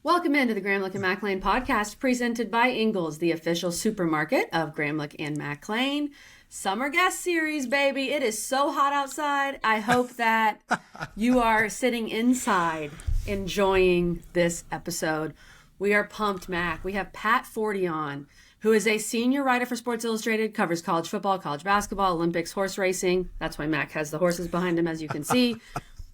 Welcome into the Gramlich and McLean podcast presented by Ingles, the official supermarket of Gramlich and McLean. Summer guest series, baby. It is so hot outside. I hope that you are sitting inside enjoying this episode. We are pumped, Mac. We have Pat Forde on, who is a senior writer for Sports Illustrated, covers college football, college basketball, Olympics, horse racing. That's why Mac has the horses behind him, as you can see.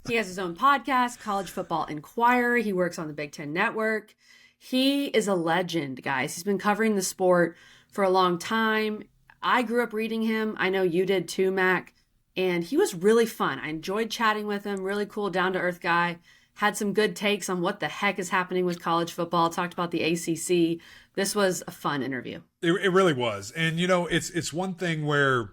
He has his own podcast, College Football Enquirer. He works on the Big Ten Network. He is a legend, guys. He's been covering the sport for a long time. I grew up reading him. I know you did too, Mac. And he was really fun. I enjoyed chatting with him. Really cool, down-to-earth guy. Had some good takes on what the heck is happening with college football. Talked about the ACC. This was a fun interview. It really was. And, you know, it's one thing where,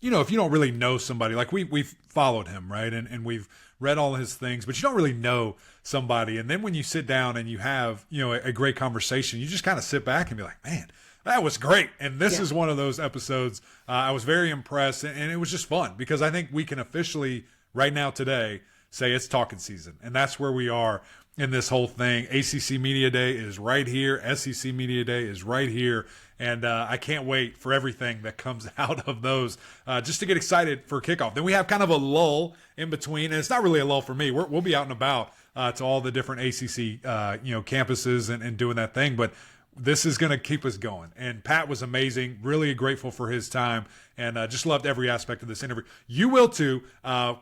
you know, if you don't really know somebody, like we've followed him, right? And we've read all his things, but you don't really know somebody. And then when you sit down and you have, you know, a great conversation, you just kind of sit back and be like, man, that was great. And this is one of those episodes. I was very impressed, and it was just fun because I think we can officially right now today say it's talking season. And that's where we are in this whole thing. ACC Media Day is right here. SEC Media Day is right here. And I can't wait for everything that comes out of those just to get excited for kickoff. Then we have kind of a lull in between. And it's not really a lull for me. We'll be out and about to all the different ACC campuses and doing that thing. But this is going to keep us going. And Pat was amazing. Really grateful for his time. And just loved every aspect of this interview. You will too.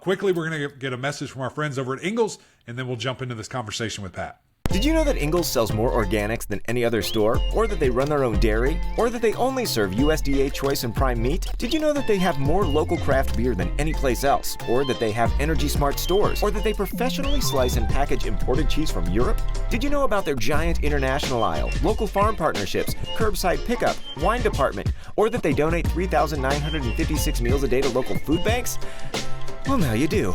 Quickly, we're going to get a message from our friends over at Ingles, and then we'll jump into this conversation with Pat. Did you know that Ingles sells more organics than any other store? Or that they run their own dairy? Or that they only serve USDA choice and prime meat? Did you know that they have more local craft beer than any place else? Or that they have Energy Smart stores? Or that they professionally slice and package imported cheese from Europe? Did you know about their giant international aisle, local farm partnerships, curbside pickup, wine department? Or that they donate 3,956 meals a day to local food banks? Well, now you do.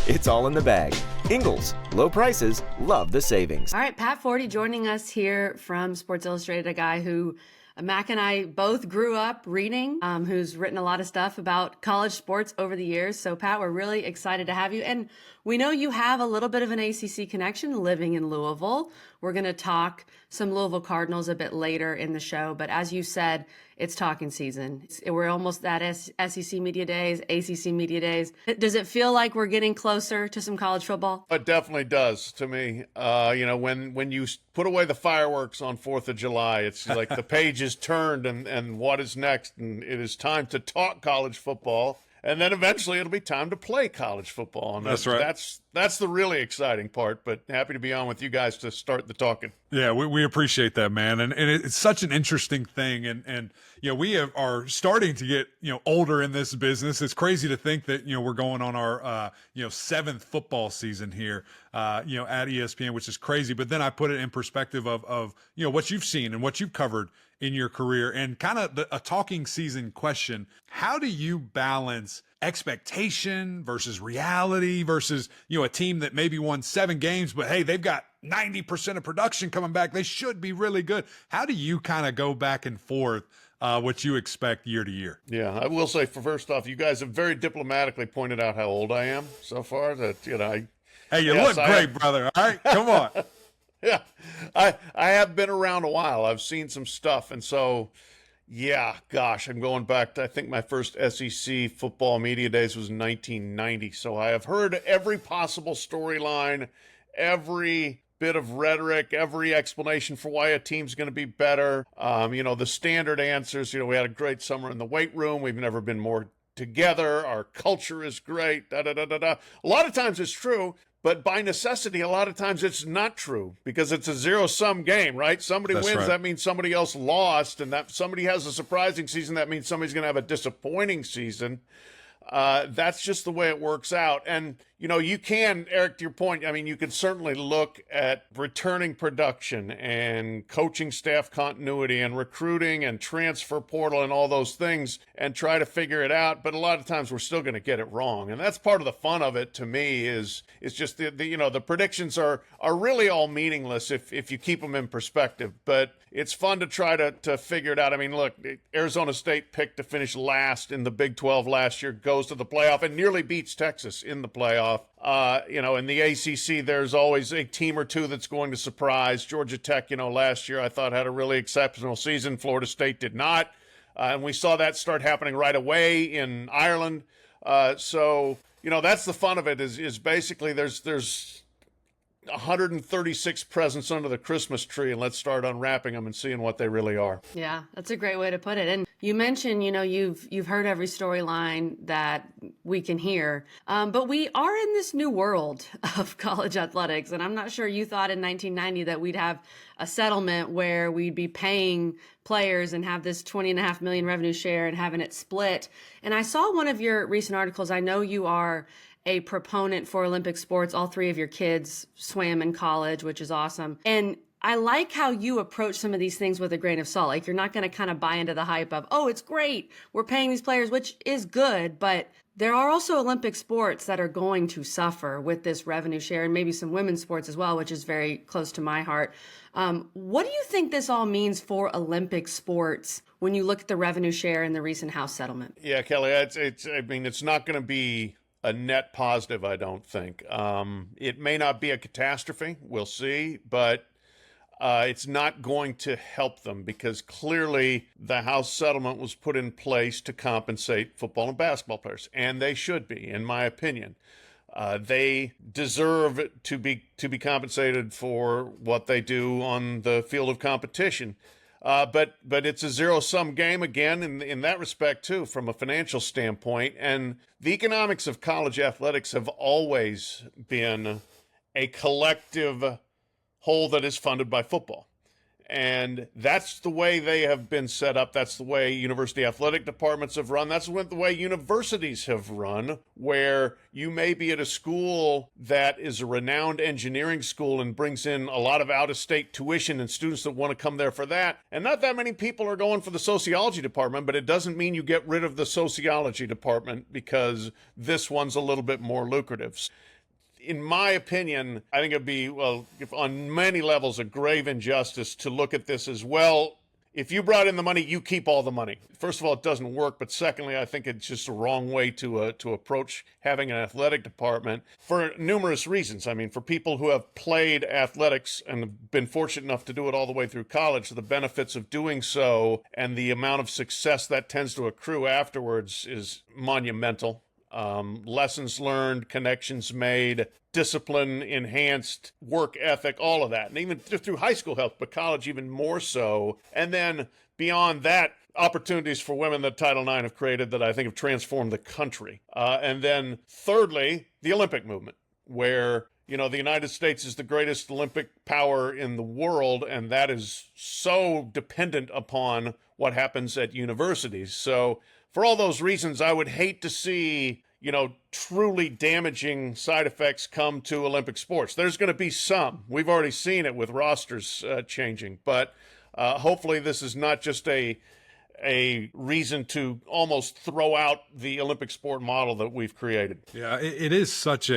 It's all in the bag. Ingles, low prices, love the savings. All right, Pat Forde joining us here from Sports Illustrated, a guy who Mac and I both grew up reading, who's written a lot of stuff about college sports over the years. So, Pat, we're really excited to have you. And we know you have a little bit of an ACC connection living in Louisville. We're going to talk some Louisville Cardinals a bit later in the show. But as you said, it's talking season. We're almost at SEC Media Days, ACC Media Days. Does it feel like we're getting closer to some college football? It definitely does to me. When you put away the fireworks on 4th of July, it's like the page is turned and what is next? And it is time to talk college football. And then eventually it'll be time to play college football. And that's right. That's the really exciting part, but happy to be on with you guys to start the talking. Yeah, we appreciate that, man. And it's such an interesting thing. And you know, we are starting to get, you know, older in this business. It's crazy to think that, you know, we're going on our, 7th football season here, at ESPN, which is crazy. But then I put it in perspective of what you've seen and what you've covered in your career and kind of a talking season question. How do you balance expectation versus reality versus, a team that maybe won 7 games, but hey, they've got 90% of production coming back. They should be really good. How do you kind of go back and forth what you expect year to year? Yeah, I will say, first off, you guys have very diplomatically pointed out how old I am so far. That Hey, you look great, brother. All right, come on. Yeah, I have been around a while. I've seen some stuff, and so yeah, gosh, I'm going back to, I think my first SEC football media days was 1990. So I have heard every possible storyline, every bit of rhetoric, every explanation for why a team's going to be better. The standard answers. We had a great summer in the weight room. We've never been more together. Our culture is great. Da da da da da. A lot of times it's true. But by necessity, a lot of times it's not true because it's a zero-sum game, right? Somebody wins, right. That means somebody else lost. And that somebody has a surprising season, that means somebody's going to have a disappointing season. That's just the way it works out. And, you can, Eric, to your point, you can certainly look at returning production and coaching staff continuity and recruiting and transfer portal and all those things and try to figure it out. But a lot of times we're still going to get it wrong. And that's part of the fun of it to me is just the predictions are really all meaningless if you keep them in perspective. But it's fun to try to figure it out. Look, Arizona State picked to finish last in the Big 12 last year, goes to the playoff and nearly beats Texas in the playoff. stuff. In the ACC, there's always a team or two that's going to surprise. Georgia Tech, last year I thought had a really exceptional season. Florida State did not. And we saw that start happening right away in Ireland. So that's the fun of it is basically there's 136 presents under the Christmas tree, and let's start unwrapping them and seeing what they really are. Yeah, that's a great way to put it. And you mentioned, you've heard every storyline that we can hear, but we are in this new world of college athletics, and I'm not sure you thought in 1990 that we'd have a settlement where we'd be paying players and have this $20.5 million revenue share and having it split. And I saw one of your recent articles. I know you are a proponent for Olympic sports. All three of your kids swam in college, which is awesome. And I like how you approach some of these things with a grain of salt. Like, you're not going to kind of buy into the hype of, oh, it's great, we're paying these players, which is good. But there are also Olympic sports that are going to suffer with this revenue share, and maybe some women's sports as well, which is very close to my heart. What do you think this all means for Olympic sports when you look at the revenue share and the recent House settlement? Yeah, Kelly, it's not going to be a net positive, I don't think. It may not be a catastrophe, we'll see, but it's not going to help them because clearly the House settlement was put in place to compensate football and basketball players, and they should be, in my opinion. They deserve to be compensated for what they do on the field of competition. But it's a zero-sum game again in that respect, too, from a financial standpoint. And the economics of college athletics have always been a collective whole that is funded by football. And that's the way they have been set up. That's the way university athletic departments have run. That's the way universities have run, where you may be at a school that is a renowned engineering school and brings in a lot of out-of-state tuition and students that want to come there for that. And not that many people are going for the sociology department, but it doesn't mean you get rid of the sociology department because this one's a little bit more lucrative. In my opinion, I think it'd be, on many levels, a grave injustice to look at this as, well, if you brought in the money, you keep all the money. First of all, it doesn't work. But secondly, I think it's just a wrong way to approach having an athletic department for numerous reasons. I mean, for people who have played athletics and have been fortunate enough to do it all the way through college, the benefits of doing so and the amount of success that tends to accrue afterwards is monumental. Lessons learned, connections made, discipline enhanced, work ethic, all of that. And even through high school health, but college even more so. And then beyond that, opportunities for women that Title IX have created that I think have transformed the country. And then thirdly, the Olympic movement, where the United States is the greatest Olympic power in the world, and that is so dependent upon what happens at universities. So for all those reasons, I would hate to see, truly damaging side effects come to Olympic sports. There's going to be some. We've already seen it with rosters changing. But hopefully this is not just a reason to almost throw out the Olympic sport model that we've created. Yeah, it is such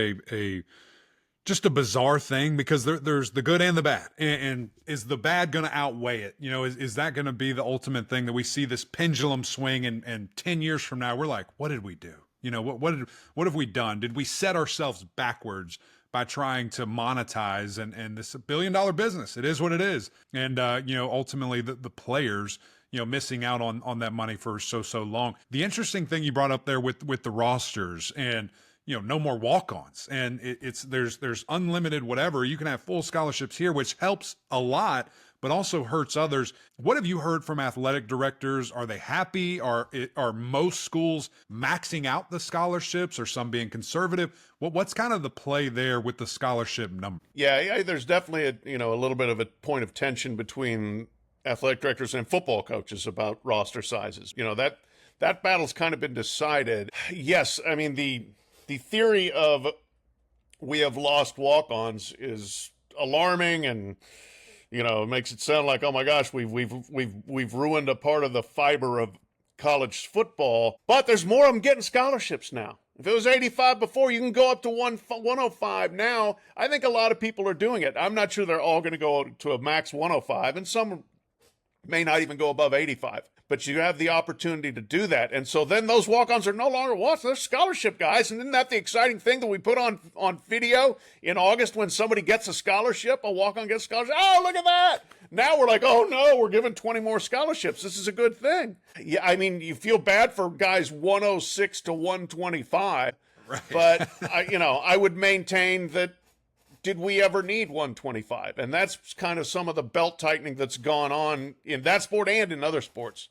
just a bizarre thing because there's the good and the bad. And is the bad going to outweigh it? Is that going to be the ultimate thing that we see this pendulum swing and 10 years from now, we're like, what did we do? What have we done? Did we set ourselves backwards by trying to monetize and this $1 billion business? It is what it is. And, ultimately the players, missing out on that money for so long. The interesting thing you brought up there with the rosters and, no more walk-ons, and there's unlimited whatever. You can have full scholarships here, which helps a lot, but also hurts others. What have you heard from athletic directors? Are they happy? Are most schools maxing out the scholarships, or some being conservative? What's kind of the play there with the scholarship number? Yeah, there's definitely a little bit of a point of tension between athletic directors and football coaches about roster sizes. That battle's kind of been decided. Yes, I mean the theory of we have lost walk-ons is alarming, and it makes it sound like, oh my gosh, we've ruined a part of the fiber of college football. But there's more of them getting scholarships now. If it was 85 before, you can go up to 105 now. I think a lot of people are doing it. I'm not sure they're all going to go to a max 105, and some may not even go above 85. But you have the opportunity to do that. And so then those walk-ons are no longer what? They're scholarship guys. And isn't that the exciting thing that we put on video in August when somebody gets a scholarship, a walk-on gets a scholarship? Oh, look at that. Now we're like, oh, no, we're giving 20 more scholarships. This is a good thing. Yeah, I mean, you feel bad for guys 106 to 125. Right. But, I would maintain that did we ever need 125? And that's kind of some of the belt tightening that's gone on in that sport and in other sports,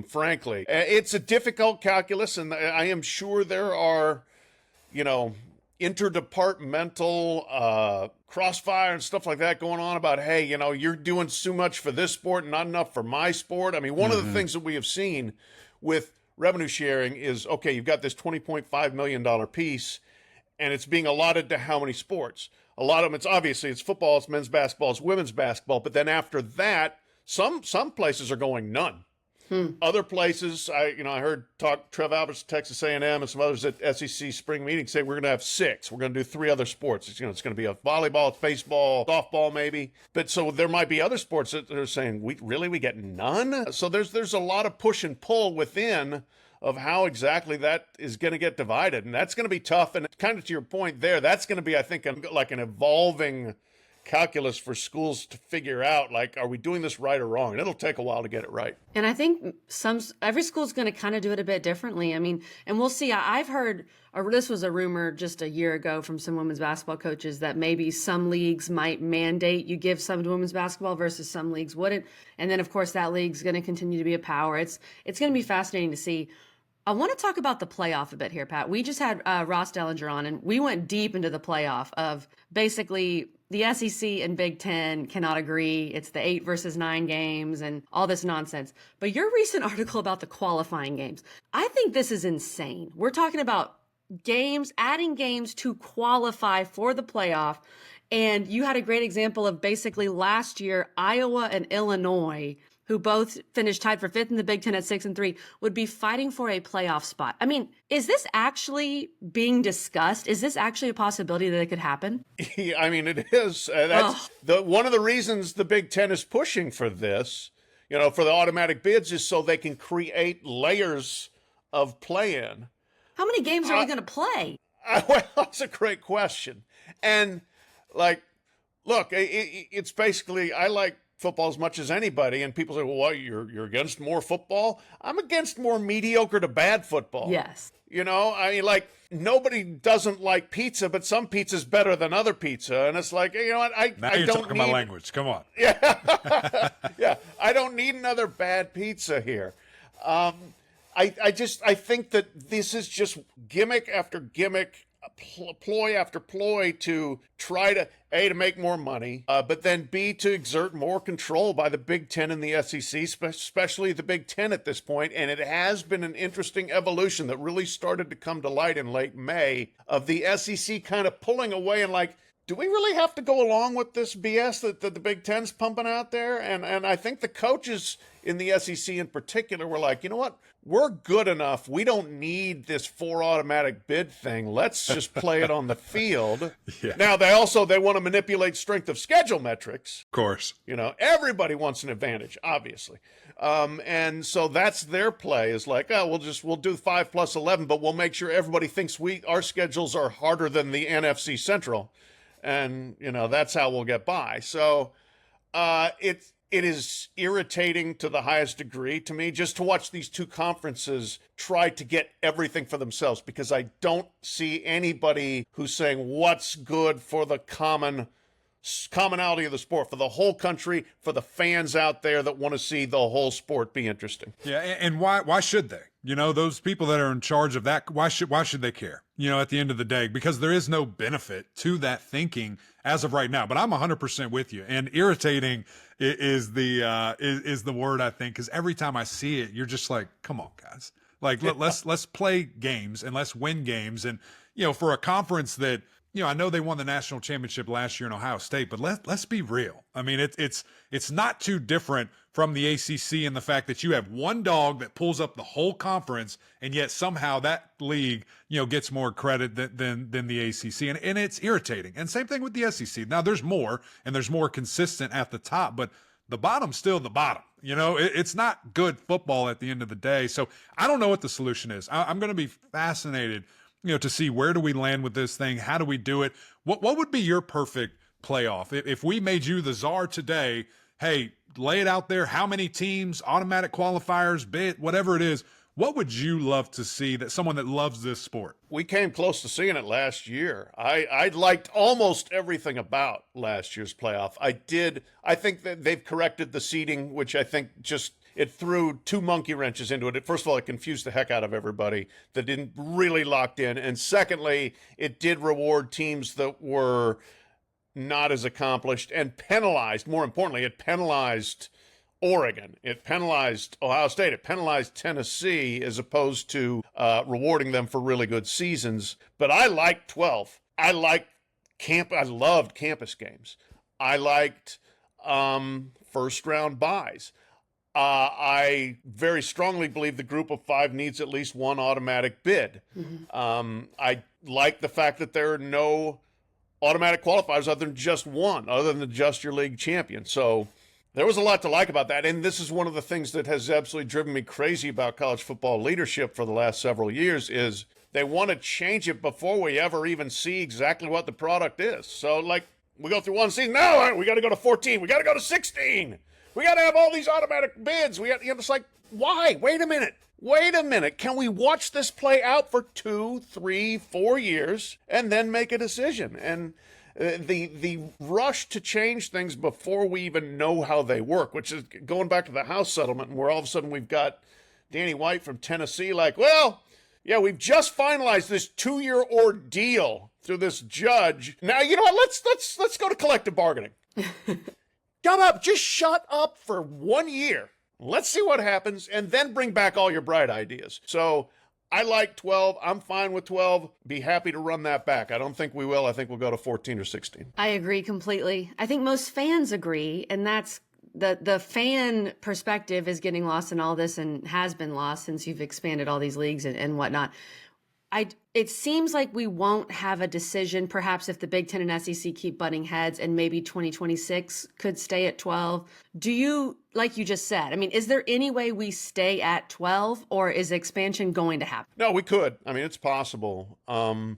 frankly. It's a difficult calculus, and I am sure there are, interdepartmental crossfire and stuff like that going on about, hey, you're doing too much for this sport and not enough for my sport. I mean, one of the things that we have seen with revenue sharing is, okay, you've got this $20.5 million piece, and it's being allotted to how many sports? A lot of them, it's football, it's men's basketball, it's women's basketball. But then after that, some places are going none. Other places, I heard Trev Alberts, Texas A&M, and some others at SEC spring meeting say we're going to have 6. We're going to do 3 other sports. It's going to be a volleyball, it's baseball, softball maybe. But so there might be other sports that are saying, we get none? So there's a lot of push and pull within of how exactly that is going to get divided. And that's going to be tough. And kind of to your point there, that's going to be, I think, like an evolving calculus for schools to figure out, like, are we doing this right or wrong? And it'll take a while to get it right. And I think every school's going to kind of do it a bit differently. I mean, and we'll see. I've heard, this was a rumor just a year ago from some women's basketball coaches that maybe some leagues might mandate you give some to women's basketball versus some leagues wouldn't. And then, of course, that league's going to continue to be a power. It's going to be fascinating to see. I want to talk about the playoff a bit here, Pat. We just had Ross Dellinger on, and we went deep into the playoff of basically the SEC and Big Ten cannot agree. It's the 8 versus 9 games and all this nonsense. But your recent article about the qualifying games, I think this is insane. We're talking about games, adding games to qualify for the playoff. And you had a great example of basically last year, Iowa and Illinois, who both finished tied for 5th in the Big Ten at 6-3, would be fighting for a playoff spot. I mean, is this actually being discussed? Is this actually a possibility that it could happen? Yeah, I mean, it is. That's one of the reasons the Big Ten is pushing for this, for the automatic bids, is so they can create layers of play-in. How many games are we going to play? Well, that's a great question. And, look, it's basically, I like football as much as anybody, and people say, well, what, you're against more football? I'm against more mediocre to bad football. Yes. Nobody doesn't like pizza, but some pizza's better than other pizza. And it's like, now you're talking my language. Come on. Yeah. Yeah. I don't need another bad pizza here. I think that this is just gimmick after gimmick, ploy after ploy to try to, A, to make more money, but then B, to exert more control by the Big Ten and the SEC, especially the Big Ten at this point. And it has been an interesting evolution that really started to come to light in late May of the SEC kind of pulling away and like, do we really have to go along with this BS that the Big Ten's pumping out there? And I think the coaches in the SEC in particular were like, you know what? We're good enough. We don't need this 4 automatic bid thing. Let's just play it on the field. Yeah. Now, they want to manipulate strength of schedule metrics. Of course. Everybody wants an advantage, obviously. And so that's their play is like, we'll do 5 plus 11, but we'll make sure everybody thinks our schedules are harder than the NFC Central. And, that's how we'll get by. So it is irritating to the highest degree to me just to watch these two conferences try to get everything for themselves, because I don't see anybody who's saying what's good for the commonality of the sport, for the whole country, for the fans out there that want to see the whole sport be interesting. Yeah, and why should they? Those people that are in charge of that, why should they care? At the end of the day, because there is no benefit to that thinking as of right now. But I'm 100% with you. And irritating is the word, I think, because every time I see it, you're just like, come on, guys. Like, let's play games and let's win games. And, for a conference that, I know they won the national championship last year in Ohio State, but let's be real. I mean, it's not too different from the ACC in the fact that you have one dog that pulls up the whole conference, and yet somehow that league, gets more credit than the ACC, and it's irritating. And same thing with the SEC. Now there's more, and there's more consistent at the top, but the bottom's still the bottom. It's not good football at the end of the day. So I don't know what the solution is. I'm going to be fascinated, to see where do we land with this thing? How do we do it? What would be your perfect playoff? If we made you the czar today, hey, lay it out there. How many teams, automatic qualifiers, bid, whatever it is, what would you love to see that someone that loves this sport? We came close to seeing it last year. I liked almost everything about last year's playoff. I think that they've corrected the seeding, which I think it threw two monkey wrenches into it. First of all, it confused the heck out of everybody that didn't really locked in. And secondly, it did reward teams that were not as accomplished and penalized. More importantly, it penalized Oregon. It penalized Ohio State. It penalized Tennessee as opposed to rewarding them for really good seasons. But I liked 12. I loved campus games. I liked first round buys. I very strongly believe the group of five needs at least one automatic bid. Mm-hmm. I like the fact that there are no automatic qualifiers other than just one, other than just your league champion. So there was a lot to like about that. And this is one of the things that has absolutely driven me crazy about college football leadership for the last several years is they want to change it before we ever even see exactly what the product is. So we go through one season, now we got to go to 14. We got to go to 16. We got to have all these automatic bids. It's like, why? Wait a minute. Can we watch this play out for 2, 3, 4 years and then make a decision? And the rush to change things before we even know how they work, which is going back to the House settlement, where all of a sudden we've got Danny White from Tennessee we've just finalized this 2-year ordeal through this judge. Now, you know what? Let's go to collective bargaining. Shut up for 1 year. Let's see what happens, and then bring back all your bright ideas. So I like 12. I'm fine with 12. Be happy to run that back. I don't think we will. I think we'll go to 14 or 16. I agree completely. I think most fans agree, and that's the fan perspective is getting lost in all this and has been lost since you've expanded all these leagues and whatnot. It seems like we won't have a decision, perhaps if the Big Ten and SEC keep butting heads and maybe 2026 could stay at 12. Do you, like you just said, is there any way we stay at 12 or is expansion going to happen? No, we could. It's possible. And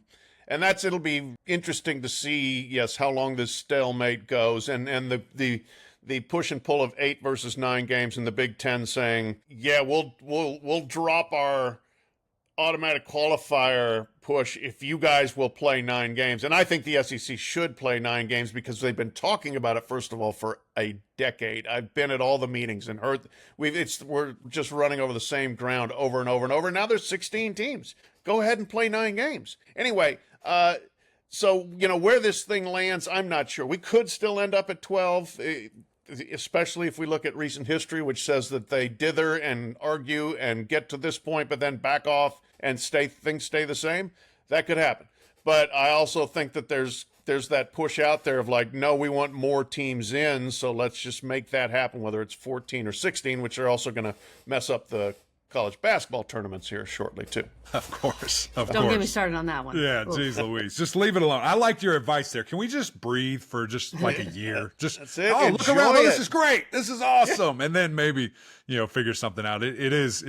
it'll be interesting to see, yes, how long this stalemate goes and the push and pull of 8 versus 9 games in the Big Ten saying, yeah, we'll drop our automatic qualifier push if you guys will play 9 games. And I think the SEC should play 9 games because they've been talking about it, first of all, for a decade. I've been at all the meetings and heard we're just running over the same ground over and over and over. Now there's 16 teams. Go ahead and play 9 games. Anyway, so where this thing lands, I'm not sure. We could still end up at 12, especially if we look at recent history, which says that they dither and argue and get to this point, but then back off and things stay the same. That could happen. But I also think that there's that push out there of no, we want more teams in, so let's just make that happen, whether it's 14 or 16, which are also going to mess up the college basketball tournaments here shortly, too. Of course. Don't get me started on that one. Yeah, geez Louise. Just leave it alone. I liked your advice there. Can we just breathe for just a year? That's it. Look around. Oh, this is great. This is awesome. Yeah. And then maybe, figure something out. It is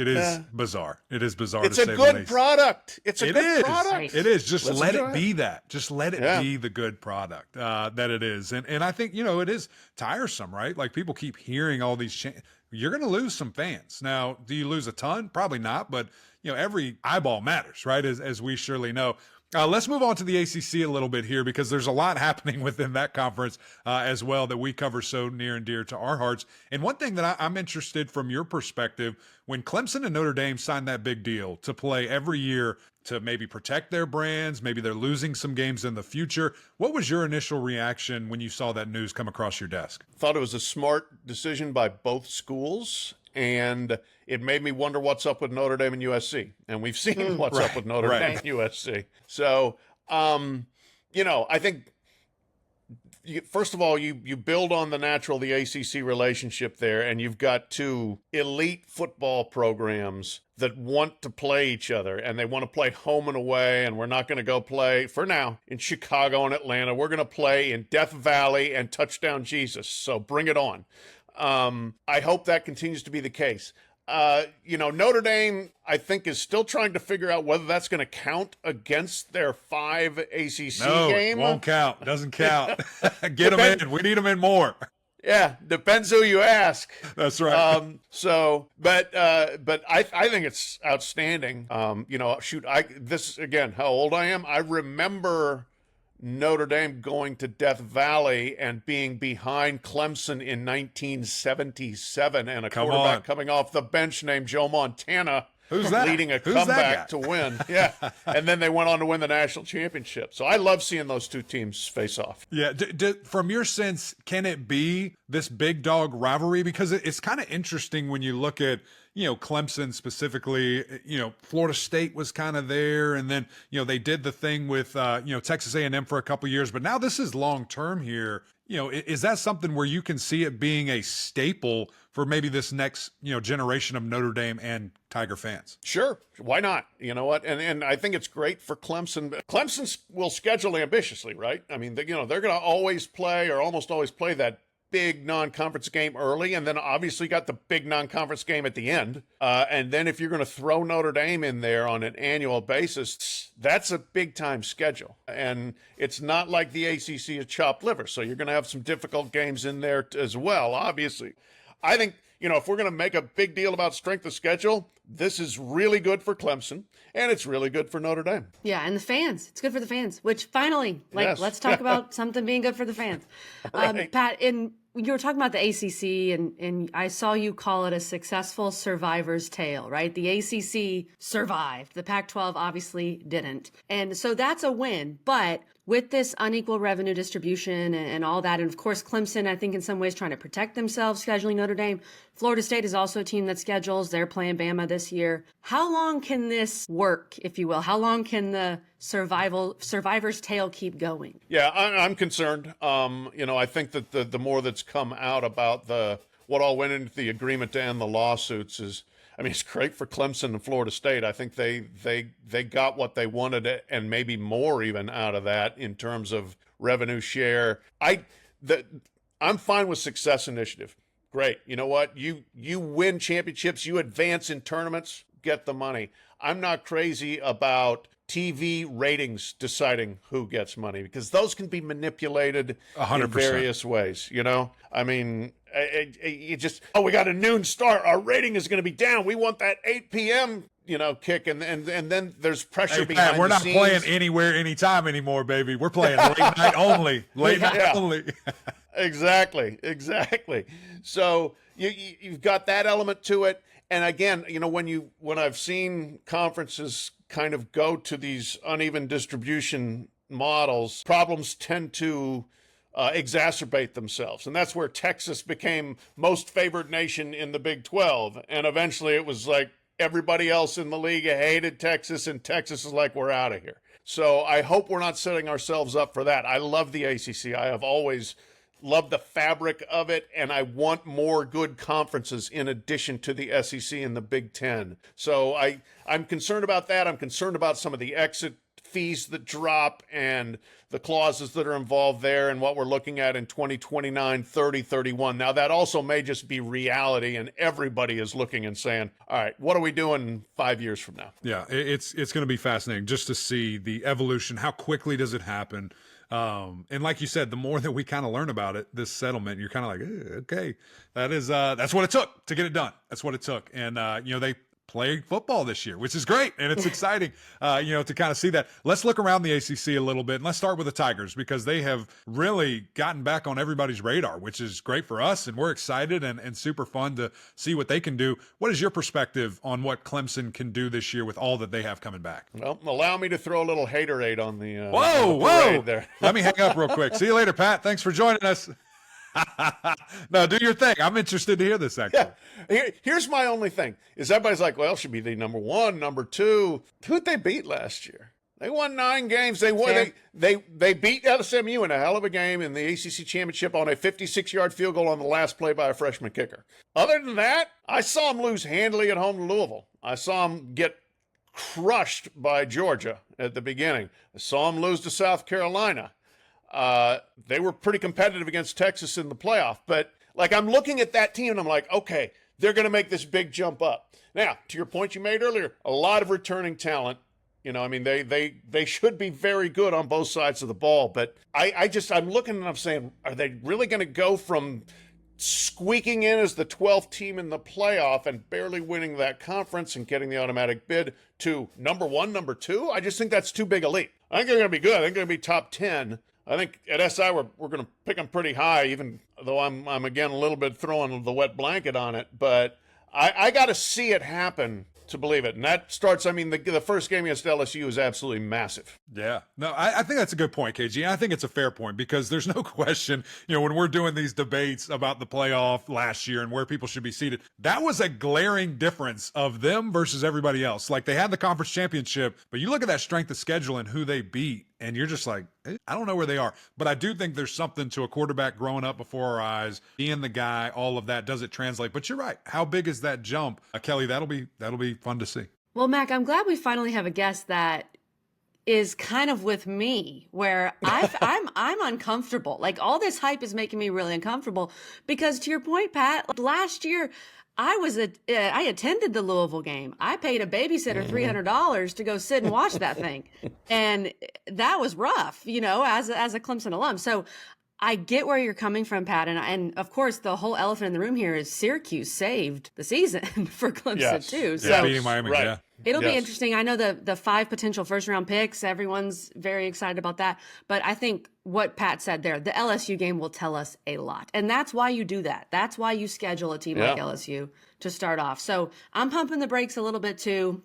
bizarre. It is bizarre to say the least. It's a good product. It's a good product. It is. Just let it be that. Just let it be the good product that it is. And I think, it is tiresome, right? People keep hearing all these you're going to lose some fans. Now, do you lose a ton? Probably not, but every eyeball matters, right? As we surely know. Let's move on to the ACC a little bit here because there's a lot happening within that conference as well that we cover so near and dear to our hearts. And one thing that I'm interested from your perspective, when Clemson and Notre Dame signed that big deal to play every year to maybe protect their brands, maybe they're losing some games in the future. What was your initial reaction when you saw that news come across your desk? Thought it was a smart decision by both schools. And it made me wonder what's up with Notre Dame and USC. And we've seen what's up with Notre Dame and USC. So, I think, first of all, you build on the ACC relationship there, and you've got 2 elite football programs that want to play each other, and they want to play home and away, and we're not going to go play, for now, in Chicago and Atlanta. We're going to play in Death Valley and Touchdown Jesus. So bring it on. I hope that continues to be the case. Notre Dame, I think, is still trying to figure out whether that's going to count against their 5 ACC game. No, won't count. Doesn't count. Get them in. We need them in more. Yeah, depends who you ask. That's right. But I think it's outstanding. This again, how old I am. I remember Notre Dame going to Death Valley and being behind Clemson in 1977, and a quarterback coming off the bench named Joe Montana. Who's that? Leading a comeback to win. Yeah. And then they went on to win the national championship. So I love seeing those two teams face off. Yeah. From your sense, can it be this big dog rivalry? Because it's kind of interesting when you look at, Clemson specifically. Florida State was kind of there. And then, they did the thing with, Texas A&M for a couple years. But now this is long term here. Is that something where you can see it being a staple for maybe this next, generation of Notre Dame and Tiger fans? Sure. Why not? You know what? And I think it's great for Clemson. Clemson will schedule ambitiously, right? I mean, they're going to always play or almost always play that big non-conference game early, and then obviously got the big non-conference game at the end. And then if you're going to throw Notre Dame in there on an annual basis, that's a big-time schedule. And it's not like the ACC is chopped liver, so you're going to have some difficult games in there as well, obviously. I think, if we're going to make a big deal about strength of schedule, this is really good for Clemson, and it's really good for Notre Dame. Yeah, and the fans. It's good for the fans, which finally, let's talk about something being good for the fans. Right. Pat, you were talking about the ACC, and I saw you call it a successful survivor's tale, right? The ACC survived. The Pac-12 obviously didn't. And so that's a win. But with this unequal revenue distribution and all that, and of course, Clemson, I think in some ways trying to protect themselves, scheduling Notre Dame. Florida State is also a team that schedules. They're playing Bama this year. How long can this work, if you will? How long can the survivor's tale keep going? Yeah, I'm concerned. I think that the more that's come out about what all went into the agreement to end the lawsuits is, it's great for Clemson and Florida State. I think they got what they wanted and maybe more even out of that in terms of revenue share. I'm fine with success initiative. Great. You know what? You win championships, you advance in tournaments, get the money. I'm not crazy about TV ratings deciding who gets money, because those can be manipulated 100%. In various ways. You just, we got a noon start, our rating is going to be down, we want that 8 p.m. kick, and then there's pressure behind Pat, we're the not scenes. playing anywhere, anytime anymore, baby. We're playing late night only. Late night only. Exactly. So you've got that element to it. And again, when I've seen conferences kind of go to these uneven distribution models, problems tend to exacerbate themselves. And that's where Texas became most favored nation in the Big 12. And eventually it was like everybody else in the league hated Texas, and Texas is like, we're out of here. So I hope we're not setting ourselves up for that. I love the ACC. I have always loved the fabric of it, and I want more good conferences in addition to the SEC and the Big Ten. So I'm concerned about that. I'm concerned about some of the exit fees that drop and the clauses that are involved there and what we're looking at in 2029, 30, 31. Now, that also may just be reality, and everybody is looking and saying, all right, what are we doing 5 years from now? Yeah, it's going to be fascinating just to see the evolution. How quickly does it happen? And like you said, the more that we kind of learn about it, this settlement, you're kind of like, okay, that's what it took to get it done. That's what it took. And, they play football this year, which is great. And it's exciting, to kind of see that. Let's look around the ACC a little bit, and let's start with the Tigers, because they have really gotten back on everybody's radar, which is great for us. And we're excited and super fun to see what they can do. What is your perspective on what Clemson can do this year with all that they have coming back? Well, allow me to throw a little haterade on the whoa there. Let me hang up real quick. See you later, Pat. Thanks for joining us. No, do your thing. I'm interested to hear this, actually. Yeah. Here's my only thing is everybody's like, well, should be the number one, number two. Who'd they beat last year? They won 9 games. They won. They beat SMU in a hell of a game in the ACC championship on a 56-yard field goal on the last play by a freshman kicker. Other than that, I saw them lose handily at home to Louisville. I saw them get crushed by Georgia at the beginning. I saw them lose to South Carolina. they were pretty competitive against Texas in the playoff. But like, I'm looking at that team and I'm like, okay, they're going to make this big jump up. Now, to your point you made earlier, a lot of returning talent. You know, I mean, they should be very good on both sides of the ball. But I'm looking and I'm saying, are they really going to go from squeaking in as the 12th team in the playoff and barely winning that conference and getting the automatic bid to number 1, number 2? I just think that's too big a leap. I think they're going to be good. I think they're going to be top 10. I think at SI we're going to pick them pretty high, even though I'm again a little bit throwing the wet blanket on it. But I got to see it happen to believe it. And that starts, I mean, the first game against LSU is absolutely massive. Yeah. No, I think that's a good point, KG. I think it's a fair point because there's no question, you know, when we're doing these debates about the playoff last year and where people should be seated, that was a glaring difference of them versus everybody else. Like, they had the conference championship, but you look at that strength of schedule and who they beat, and you're just like, I don't know where they are. But I do think there's something to a quarterback growing up before our eyes, being the guy, all of that. Does it translate? But you're right. How big is that jump? Kelly, that'll be fun to see. Well, Mac, I'm glad we finally have a guest that is kind of with me, where I'm uncomfortable. Like, all this hype is making me really uncomfortable because, to your point, Pat, last year I attended the Louisville game. I paid a babysitter $300 to go sit and watch that thing. And that was rough, you know, as a Clemson alum. So I get where you're coming from, Pat. And of course, the whole elephant in the room here is Syracuse saved the season for Clemson too. So beating Miami, right. Yeah. It'll be interesting. I know the 5 potential first-round picks, everyone's very excited about that. But I think what Pat said there, the LSU game will tell us a lot. And that's why you do that. That's why you schedule a team like LSU to start off. So I'm pumping the brakes a little bit too,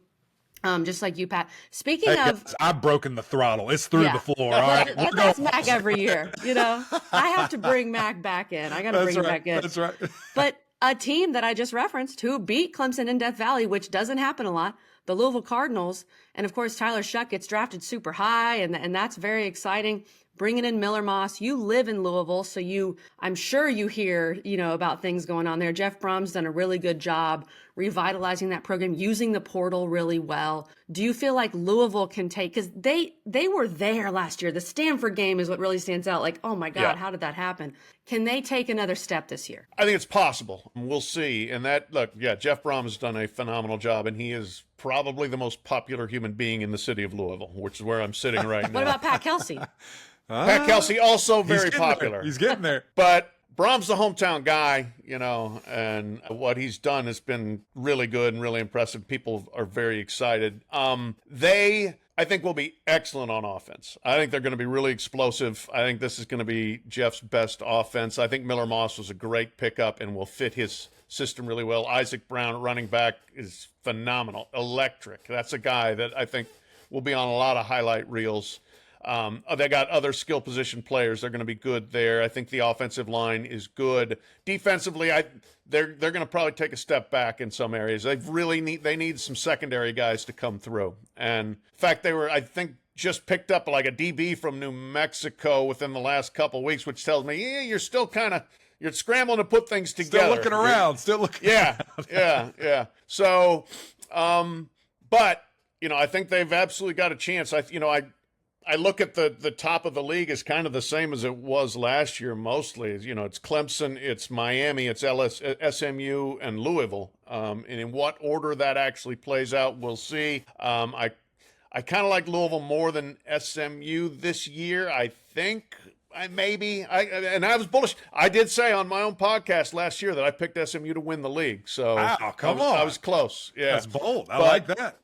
just like you, Pat. Speaking of... I've broken the throttle. It's through the floor. All right. But that's Mac every year, you know? I have to bring Mac back in. I got to bring him back in. That's right. But a team that I just referenced who beat Clemson in Death Valley, which doesn't happen a lot, the Louisville Cardinals, and of course Tyler Shuck gets drafted super high, and that's very exciting. Bringing in Miller Moss. You live in Louisville, so I'm sure you hear, you know, about things going on there. Jeff Brom's done a really good job revitalizing that program, using the portal really well. Do you feel like Louisville can take, because they were there last year. The Stanford game is what really stands out. Like, oh my God, how did that happen? Can they take another step this year? I think it's possible. We'll see. And Jeff Brom has done a phenomenal job, and he is probably the most popular human being in the city of Louisville, which is where I'm sitting right now. What about Pat Kelsey? Pat Kelsey, also very popular. He's getting there. But Brom's the hometown guy, you know, and what he's done has been really good and really impressive. People are very excited. They, I think, will be excellent on offense. I think they're going to be really explosive. I think this is going to be Jeff's best offense. I think Miller Moss was a great pickup and will fit his system really well. Isaac Brown, running back, is phenomenal, electric. That's a guy that I think will be on a lot of highlight reels. They got other skill position players. They're going to be good there. I think the offensive line is good. Defensively, they're going to probably take a step back in some areas. They need some secondary guys to come through. And in fact, I think, just picked up like a DB from New Mexico within the last couple of weeks, which tells me you're still you're scrambling to put things together. Still looking around. Yeah. So, but you know, I think they've absolutely got a chance. I look at the top of the league as kind of the same as it was last year mostly. You know, it's Clemson, it's Miami, it's SMU, and Louisville. And in what order that actually plays out, we'll see. I kind of like Louisville more than SMU this year, I think. I was bullish. I did say on my own podcast last year that I picked SMU to win the league. So I was close. Yeah, that's bold. I like that.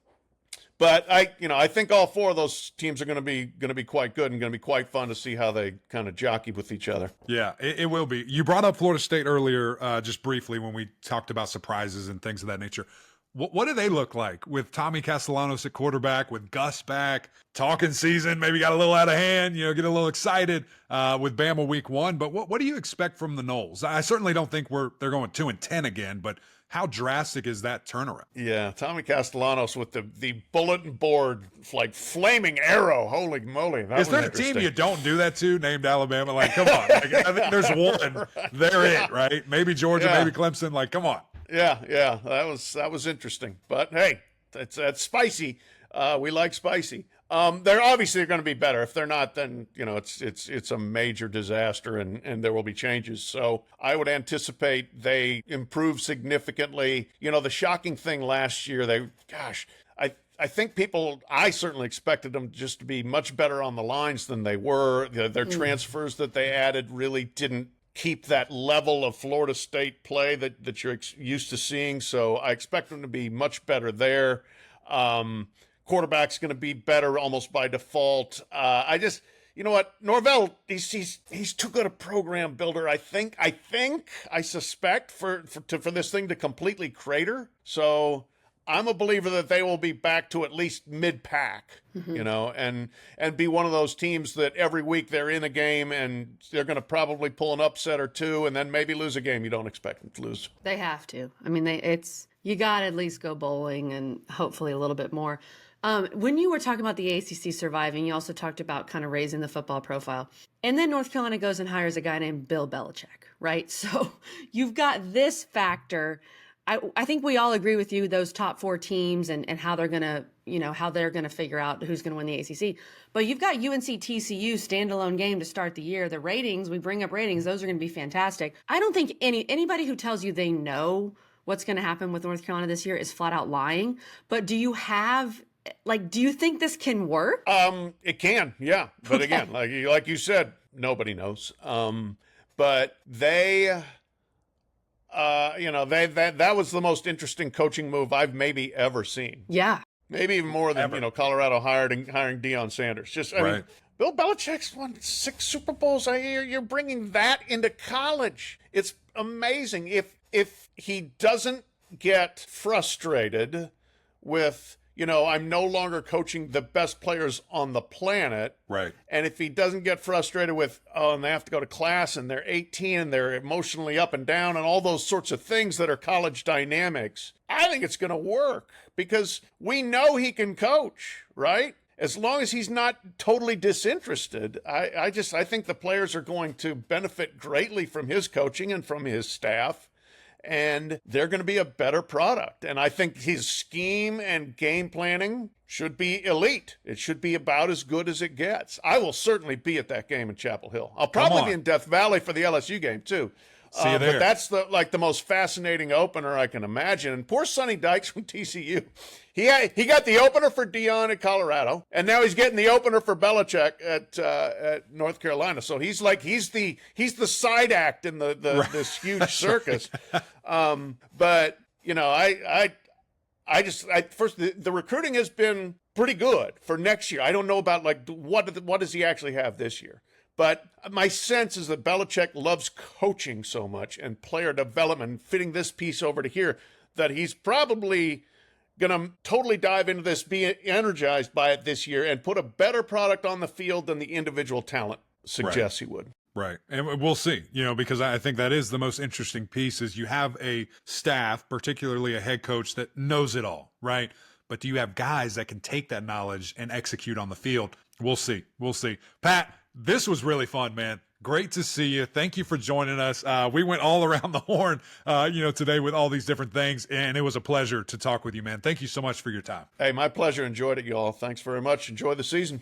But I think all 4 of those teams are going to be quite good and going to be quite fun to see how they kind of jockey with each other. Yeah, it will be. You brought up Florida State earlier, just briefly when we talked about surprises and things of that nature. What do they look like with Tommy Castellanos at quarterback, with Gus back? Talkin season maybe got a little out of hand, you know, get a little excited with Bama week 1. But what do you expect from the Noles? I certainly don't think they're going 2-10 again, but how drastic is that turnaround? Yeah, Tommy Castellanos with the bulletin board, like flaming arrow. Holy moly. Is there a team you don't do that to named Alabama? Like, come on. Like, I think there's one. Right. They're it, right? Maybe Georgia, maybe Clemson. Like, come on. Yeah. That was interesting. But, hey, that's spicy. We like spicy. They're obviously going to be better. If they're not, then it's a major disaster, and there will be changes. So I would anticipate they improve significantly. The shocking thing last year, I think I certainly expected them just to be much better on the lines than they were. Their transfers that they added really didn't keep that level of Florida State play that you're used to seeing. So I expect them to be much better there. Quarterback's going to be better almost by default. You know what, Norvell, he's too good a program builder. I suspect for this thing to completely crater. So I'm a believer that they will be back to at least mid-pack, and be one of those teams that every week they're in a game and they're going to probably pull an upset or two and then maybe lose a game you don't expect them to lose. They have to. I mean, you got to at least go bowling and hopefully a little bit more. When you were talking about the ACC surviving, you also talked about kind of raising the football profile. And then North Carolina goes and hires a guy named Bill Belichick, right? So you've got this factor. I think we all agree with you, those top 4 teams and how they're going to figure out who's going to win the ACC. But you've got UNC TCU standalone game to start the year. The ratings, we bring up ratings, those are going to be fantastic. I don't think anybody who tells you they know what's going to happen with North Carolina this year is flat out lying. But do you think this can work? It can, yeah. But again, like you said, nobody knows. But they... that was the most interesting coaching move I've maybe ever seen. Yeah. Maybe even more than, Colorado hiring Deion Sanders. I mean, Bill Belichick's won 6 Super Bowls. You're bringing that into college. It's amazing. If he doesn't get frustrated with, I'm no longer coaching the best players on the planet. Right. And if he doesn't get frustrated with, and they have to go to class and they're 18 and they're emotionally up and down and all those sorts of things that are college dynamics, I think it's going to work because we know he can coach, right? As long as he's not totally disinterested, I think the players are going to benefit greatly from his coaching and from his staff. And they're going to be a better product. And I think his scheme and game planning should be elite. It should be about as good as it gets. I will certainly be at that game in Chapel Hill. I'll probably be in Death Valley for the LSU game, too. See you there. But that's the most fascinating opener I can imagine. And poor Sonny Dykes from TCU. He got the opener for Deion at Colorado, and now he's getting the opener for Belichick at North Carolina. So he's the side act in this huge circus. But first the recruiting has been pretty good for next year. I don't know about what does he actually have this year. But my sense is that Belichick loves coaching so much and player development, fitting this piece over to here, that he's probably going to totally dive into this, be energized by it this year, and put a better product on the field than the individual talent suggests he would. Right. And we'll see, because I think that is the most interesting piece is you have a staff, particularly a head coach that knows it all, right? But do you have guys that can take that knowledge and execute on the field? We'll see. We'll see. Pat, this was really fun, man. Great to see you. Thank you for joining us. We went all around the horn, today with all these different things, and it was a pleasure to talk with you, man. Thank you so much for your time. Hey, my pleasure. Enjoyed it, y'all. Thanks very much. Enjoy the season.